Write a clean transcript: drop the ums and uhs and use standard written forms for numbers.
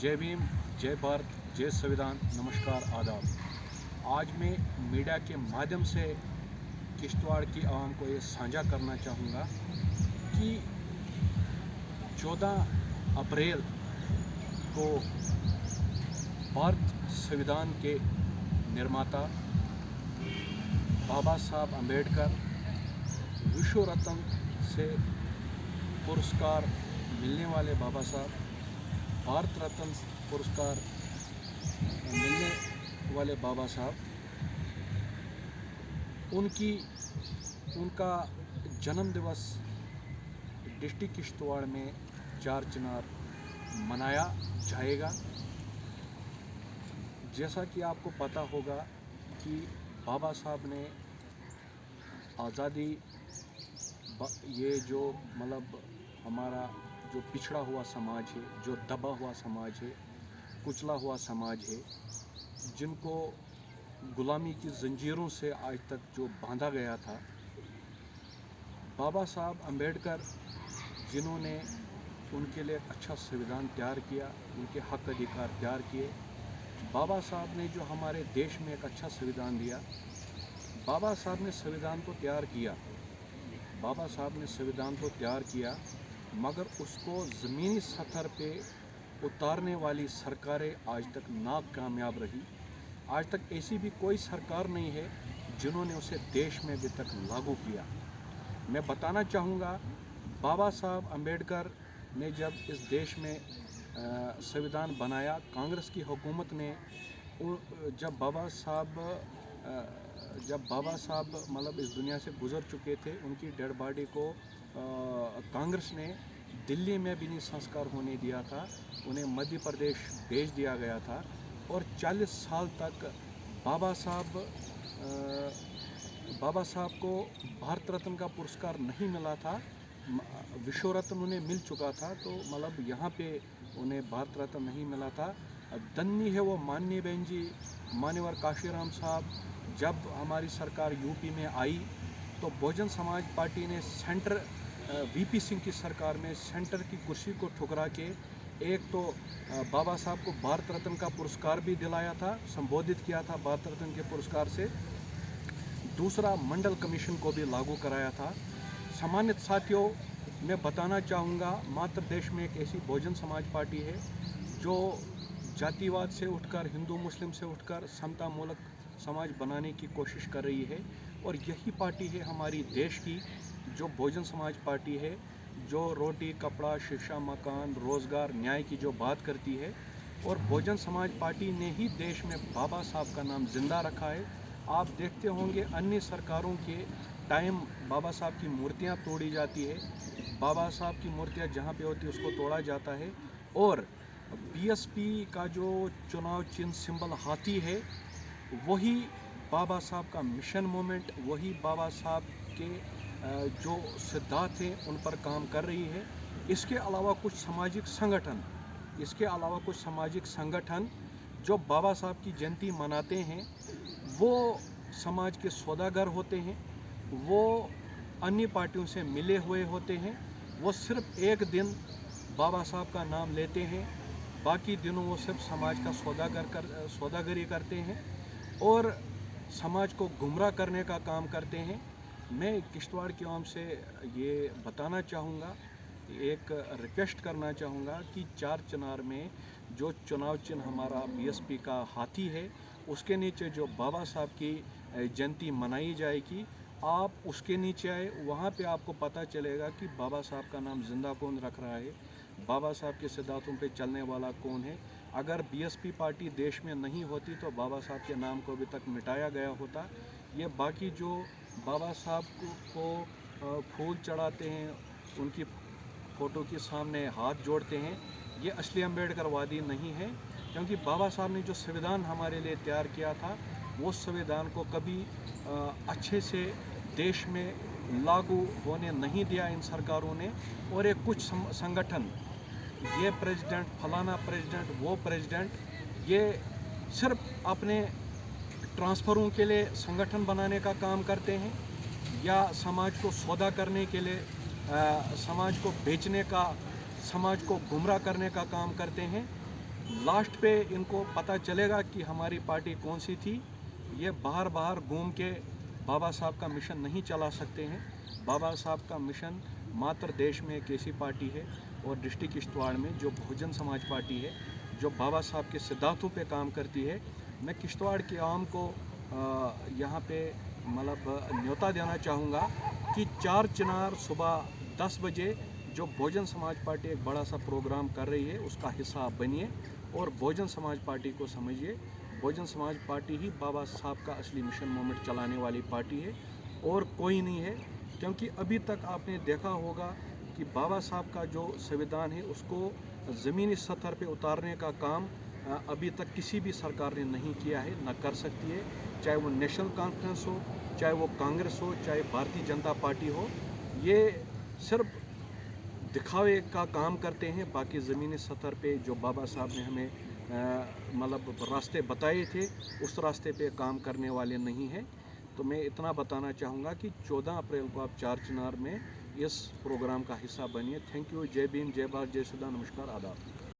जय भीम, जय भारत, जय संविधान, नमस्कार, आदाब। आज मैं मीडिया के माध्यम से किश्तवाड़ की आवाम को ये साझा करना चाहूँगा कि 14 अप्रैल को भारत संविधान के निर्माता बाबा साहब अम्बेडकर विश्व रत्न से पुरस्कार मिलने वाले बाबा साहब, भारत रत्न पुरस्कार मिलने वाले बाबा साहब, उनका जन्म दिवस डिस्ट्रिक्ट किश्तवाड़ में 4 चिनार मनाया जाएगा। जैसा कि आपको पता होगा कि बाबा साहब ने आज़ादी, ये जो मतलब हमारा जो पिछड़ा हुआ समाज है, जो दबा हुआ समाज है, कुचला हुआ समाज है, जिनको गुलामी की जंजीरों से आज तक जो बांधा गया था, बाबा साहब अम्बेडकर जिन्होंने उनके लिए एक अच्छा संविधान तैयार किया, उनके हक अधिकार तैयार किए। बाबा साहब ने जो हमारे देश में एक अच्छा संविधान दिया, बाबा साहब ने संविधान को तैयार किया, बाबा साहब ने संविधान को तैयार किया, मगर उसको ज़मीनी सतह पे उतारने वाली सरकारें आज तक नाकामयाब रही। आज तक ऐसी भी कोई सरकार नहीं है जिन्होंने उसे देश में अभी तक लागू किया। मैं बताना चाहूँगा, बाबा साहब अम्बेडकर ने जब इस देश में संविधान बनाया, कांग्रेस की हुकूमत ने जब बाबा साहब मतलब इस दुनिया से गुज़र चुके थे, उनकी डेड बॉडी को कांग्रेस ने दिल्ली में भी नहीं संस्कार होने दिया था, उन्हें मध्य प्रदेश भेज दिया गया था। और 40 साल तक बाबा साहब को भारत रत्न का पुरस्कार नहीं मिला था। विश्व रत्न उन्हें मिल चुका था, तो मतलब यहाँ पे उन्हें भारत रत्न नहीं मिला था। धन्य है वो माननीय बहन जी, मान्यवर काशीराम साहब। जब हमारी सरकार यूपी में आई तो बहुजन समाज पार्टी ने सेंटर वीपी सिंह की सरकार में सेंटर की कुर्सी को ठुकरा के एक तो बाबा साहब को भारत रत्न का पुरस्कार भी दिलाया था, संबोधित किया था भारत रत्न के पुरस्कार से। दूसरा, मंडल कमीशन को भी लागू कराया था। सम्मानित साथियों, मैं बताना चाहूँगा, मात्र देश में एक ऐसी बहुजन समाज पार्टी है जो जातिवाद से उठकर, हिंदू मुस्लिम से उठकर समता मूलक समाज बनाने की कोशिश कर रही है। और यही पार्टी है हमारी देश की जो बहुजन समाज पार्टी है, जो रोटी, कपड़ा, शिक्षा, मकान, रोज़गार, न्याय की जो बात करती है। और बहुजन समाज पार्टी ने ही देश में बाबा साहब का नाम जिंदा रखा है। आप देखते होंगे अन्य सरकारों के टाइम बाबा साहब की मूर्तियां तोड़ी जाती है, बाबा साहब की मूर्तियां जहां पे होती है उसको तोड़ा जाता है। और बीएसपी का जो चुनाव चिन्ह सिंबल हाथी है, वही बाबा साहब का मिशन मूवमेंट, वही बाबा साहब के जो सिद्धांत हैं उन पर काम कर रही है। इसके अलावा कुछ सामाजिक संगठन जो बाबा साहब की जयंती मनाते हैं, वो समाज के सौदागर होते हैं, वो अन्य पार्टियों से मिले हुए होते हैं। वो सिर्फ एक दिन बाबा साहब का नाम लेते हैं, बाकी दिनों वो सिर्फ समाज का सौदागरी करते हैं और समाज को गुमराह करने का काम करते हैं। मैं किश्तवाड़ की आवाम से ये बताना चाहूँगा, एक रिक्वेस्ट करना चाहूँगा कि 4 चिनार में जो चुनाव चिन्ह हमारा बीएसपी का हाथी है, उसके नीचे जो बाबा साहब की जयंती मनाई जाएगी, आप उसके नीचे आए, वहाँ पे आपको पता चलेगा कि बाबा साहब का नाम जिंदा कौन रख रहा है, बाबा साहब के सिद्धांतों पे चलने वाला कौन है। अगर बीएसपी पार्टी देश में नहीं होती तो बाबा साहब के नाम को अभी तक मिटाया गया होता। ये बाकी जो बाबा साहब को फूल चढ़ाते हैं, उनकी फ़ोटो के सामने हाथ जोड़ते हैं, ये असली अम्बेडकरवादी नहीं है। क्योंकि बाबा साहब ने जो संविधान हमारे लिए तैयार किया था, वो संविधान को कभी अच्छे से देश में लागू होने नहीं दिया इन सरकारों ने। और ये कुछ संगठन, ये प्रेसिडेंट, फलाना प्रेसिडेंट, वो प्रेसिडेंट, ये सिर्फ अपने ट्रांसफ़रों के लिए संगठन बनाने का काम करते हैं या समाज को सौदा करने के लिए, समाज को बेचने का, समाज को गुमराह करने का काम करते हैं। लास्ट पे इनको पता चलेगा कि हमारी पार्टी कौन सी थी। ये बाहर बाहर घूम के बाबा साहब का मिशन नहीं चला सकते हैं। बाबा साहब का मिशन मात्र देश में एक ऐसी पार्टी है और डिस्ट्रिक्ट किश्तवाड़ में जो बहुजन समाज पार्टी है, जो बाबा साहब के सिद्धांतों पे काम करती है। मैं किश्तवाड़ के आवाम को यहाँ पे मतलब न्योता देना चाहूँगा कि 4 चिनार सुबह 10 बजे जो बहुजन समाज पार्टी एक बड़ा सा प्रोग्राम कर रही है, उसका हिस्सा आप बनिए और बहुजन समाज पार्टी को समझिए। बहुजन समाज पार्टी ही बाबा साहब का असली मिशन मूवमेंट चलाने वाली पार्टी है और कोई नहीं है। क्योंकि अभी तक आपने देखा होगा कि बाबा साहब का जो संविधान है उसको ज़मीनी स्तर पे उतारने का काम अभी तक किसी भी सरकार ने नहीं किया है, न कर सकती है। चाहे वो नेशनल कॉन्फ्रेंस हो, चाहे वो कांग्रेस हो, चाहे भारतीय जनता पार्टी हो, ये सिर्फ दिखावे का काम करते हैं। बाकी ज़मीनी स्तर पे जो बाबा साहब ने हमें मतलब रास्ते बताए थे, उस रास्ते पे काम करने वाले नहीं हैं। तो मैं इतना बताना चाहूँगा कि 14 अप्रैल को आप 4 चिनार में इस प्रोग्राम का हिस्सा बनिए। Thank you. जय भीम, जय भारत, जय सुधा, नमस्कार, आदाब।